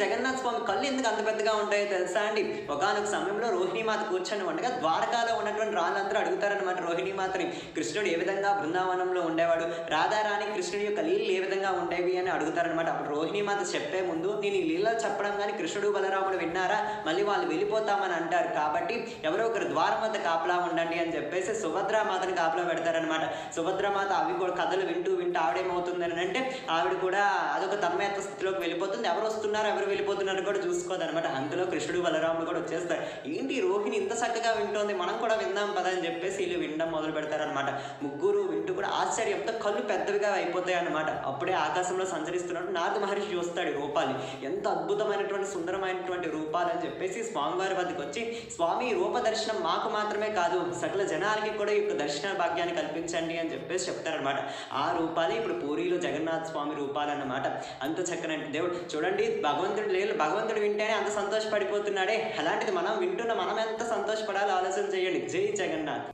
జగన్నాథ స్వామి కళ్ళు ఎందుకు అంత పెద్దగా ఉంటాయో తెలుసా అండి? ఒకానొక సమయంలో రోహిణీమాత కూర్చొని ఉండగా ద్వారకాలో ఉన్నటువంటి రాళ్ళందరూ అడుగుతారనమాట రోహిణీమాతని, కృష్ణుడు ఏ విధంగా బృందావనంలో ఉండేవాడు, రాధారాణి కృష్ణుడి యొక్క లీలలు ఏ విధంగా ఉండేవి అని అడుగుతారనమాట. అప్పుడు రోహిణీమాత చెప్పే ముందు, నేను ఈ లీలలు చెప్పడం కానీ కృష్ణుడు బలరాముడు విన్నారా, మళ్ళీ వాళ్ళు వెళ్ళిపోతామని అంటారు, కాబట్టి ఎవరో ఒకరు ద్వారం వద్ద కాపలా ఉండండి అని చెప్పేసి సుభద్రామాతని కాపలా పెడతారనమాట. సుభద్రమాత అవి కూడా కథలు వింటూ ఆవిడేమవుతుందని అంటే ఆవిడ కూడా అదొక తన్మయత్వ స్థితిలోకి వెళ్ళిపోతుంది. ఎవరు వస్తున్నారు ఎవరు వెళ్ళిపోతున్నారు కూడా చూసుకోదనమాట. అందులో కృష్ణుడు బలరాముడు కూడా వచ్చేస్తారు. ఏంటి రోహిణి ఇంత చక్కగా వింటోంది, మనం కూడా విందాం పద అని చెప్పేసి వీళ్ళు వినడం మొదలు పెడతారనమాట. ముగ్గురు వింటూ కూడా ఆశ్చర్యంతో కళ్ళు పెద్దవిగా అయిపోతాయి అనమాట. అప్పుడే ఆకాశంలో సంచరిస్తున్నట్టు నారద మహర్షి చూస్తాడు రూపాలు, ఎంత అద్భుతమైనటువంటి సుందరమైనటువంటి రూపాలు అని చెప్పేసి స్వామివారి వద్దకు వచ్చి, స్వామి రూప దర్శనం మాకు మాత్రమే కాదు సకల జనాలకి కూడా ఈ యొక్క దర్శన భాగ్యాన్ని కల్పించండి అని చెప్పేసి చెప్తారనమాట. ఆ రూపాలే ఇప్పుడు పూరిలో జగన్నాథ స్వామి రూపాలు అన్నమాట. అంత చక్కని దేవుడు చూడండి, భగవంతుడు లేదు, భగవంతుడు వింటేనే అంత సంతోషపడిపోతున్నాడే, అలాంటిది మనం వింటున్న మనం ఎంత సంతోషపడాలో ఆలోచన చేయండి. జై జగన్నాథ్.